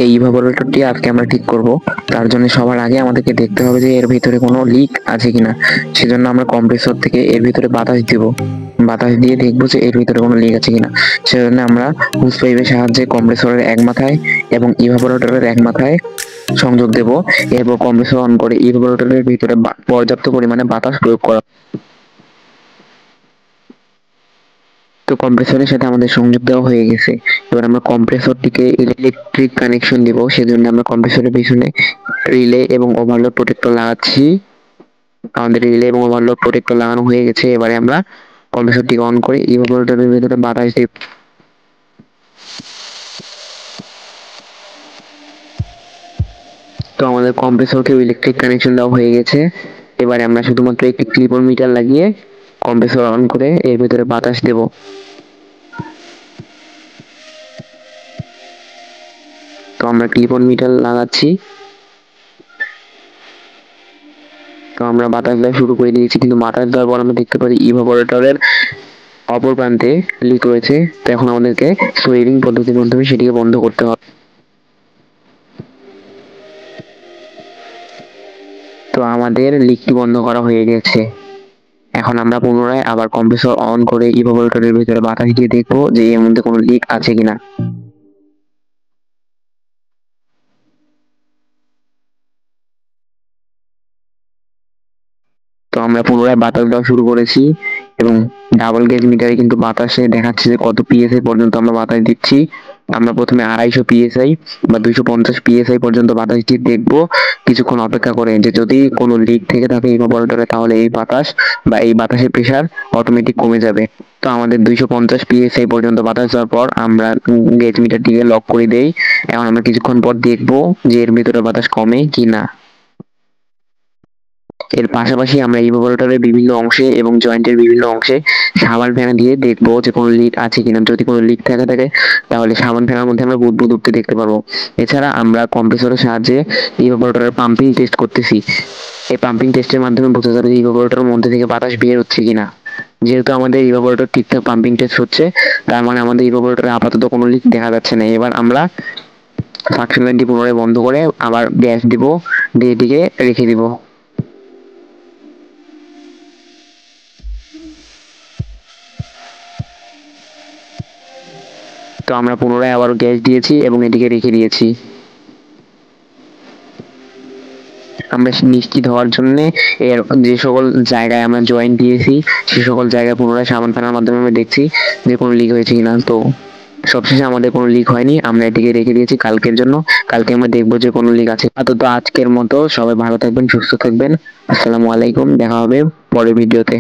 এই ইভাপোরেটরটি আজকে আমরা ঠিক করব। তার জন্য সবার আগে আমাদেরকে দেখতে হবে যে এর ভিতরে কোনো লিক আছে কিনা। সেজন্য আমরা কম্প্রেসর থেকে এর ভিতরে বাতাস দিব, বাতাস দিয়ে দেখবো যে এর ভিতরে কোনো লিক আছে কিনা। সেজন্য আমরা হুজ পাইপের সাহায্যে কম্প্রেসরের এক মাথায় এবং ইভাপোরেটরের এক মাথায় সংযোগ দেব। এরপর কম্প্রেসর অন করে ইভাপোরেটরের ভিতরে পর্যাপ্ত পরিমাণে বাতাস প্রয়োগ করা। তো কম্প্রেসরের সাথে আমাদের সংযোগ দেওয়া হয়ে গেছে। এবার আমরা কম্প্রেসরটিকে ইলেকট্রিক কানেকশন দিব। সেজন্য আমরা কম্প্রেসরের পিছনে রিলে এবং ওভারলোড প্রোটেক্টর লাগাচ্ছি। আমাদের রিলে এবং ওভারলোড প্রোটেক্টর লাগানো হয়ে গেছে। এবারে আমরা কম্প্রেসরটিকে অন করে ইভাপোরেটরের ভিতরে বাতাস দিব। তো আমাদের কম্প্রেসরকেও ইলেকট্রিক কানেকশন দেওয়া হয়ে গেছে। এবারে আমরা শুধুমাত্র একটি ক্লিপ-অন মিটার লাগিয়ে কম্প্রেসর অন করে এর ভিতরে বাতাস দেব। তো আমরা ক্লিপ-অন মিটার লাগাচ্ছি। তো আমরা বাতাস দেওয়া শুরু করে দিয়েছি, কিন্তু বাতাস দেওয়ার পর আমরা দেখতে পারি ইভাপোরেটরের অপর প্রান্তে লিক রয়েছে। তো এখন আমাদেরকে সোয়েরিং পদ্ধতির মাধ্যমে সেটিকে বন্ধ করতে হবে। তো আমাদের লিকটি বন্ধ করা হয়ে গেছে। এখন আমরা পুনরায় আবার কম্প্রেসর অন করে ইভাপোরেটরের ভিতরে বাতাস দিয়ে দেখবো যে এর মধ্যে কোনো লিক আছে কিনা। তো আমরা পুনরায় বাতাস দেওয়া শুরু করেছি এবং ডাবল গেজ মিটারে কিন্তু বাতাসে দেখাচ্ছে যে কত পিএসআই পর্যন্ত আমরা বাতাস দিচ্ছি। আমরা প্রথমে 250 পিএসআই বা 250 পিএসআই পর্যন্ত বাতাস দিয়ে দেখবো কিছুক্ষণ অপেক্ষা করে, যে যদি কোনো লিক থেকে থাকে ইভাপোরেটরে তাহলে এই বাতাস বা এই বাতাসের প্রেসার অটোমেটিক কমে যাবে। তো আমাদের 250 পিএসআই পর্যন্ত বাতাস দেওয়ার পর আমরা গেজ মিটারটিকে লক করে দেই। এখন আমরা কিছুক্ষণ পর দেখবো যে এর ভিতরে বাতাস কমে কি না। এর পাশাপাশি আমরা ইভাপোরেটরের বিভিন্ন অংশে এবং জয়েন্টের বিভিন্ন অংশে সাবান ফেনা দিয়ে দেখবো যে কোনো লিক আছে কিনা। যদি কোনো লিক থাকে তাহলে সাবান ফেনার মধ্যে আমরা বুদবুদ উঠতে দেখতে পারবো। এছাড়া আমরা কম্প্রেসরের সাহায্যে ইভাপোরেটরের পাম্পিং টেস্ট করতেছি। এই পাম্পিং টেস্টের মাধ্যমে বোঝা যাবে যে ইভাপোরেটরের মধ্যে থেকে বাতাস বের হচ্ছে কিনা। যেহেতু আমাদের ইভাপোরেটর ঠিকঠাক পাম্পিং টেস্ট হচ্ছে, তার মানে আমাদের ইভাপোরেটরে আপাতত কোনো লিক দেখা যাচ্ছে না। এবার আমরা সাকশন লাইনটি পুনরায় বন্ধ করে আবার গ্যাস দিব, দিয়ে এটিকে রেখে দিব। তো আমরা পুনরায় আবার গ্যাস দিয়েছি এবং এটিকে রেখে দিয়েছি। আমরা নিশ্চিত হওয়ার জন্য এর যে সকল জায়গায় আমরা জয়েন্ট দিয়েছি সে সকল জায়গায় পুনরায় সাবান ফেনার মাধ্যমে আমরা দেখছি যে কোনো লিক হয়েছে কিনা। তো সবশেষে আমাদের কোনো লিক হয়নি, আমরা এটিকে রেখে দিয়েছি কালকের জন্য। কালকে আমরা দেখবো যে কোনো লিক আছে। আপাতত আজকের মতো সবাই ভালো থাকবেন, সুস্থ থাকবেন। আসসালামু আলাইকুম, দেখা হবে পরের ভিডিওতে।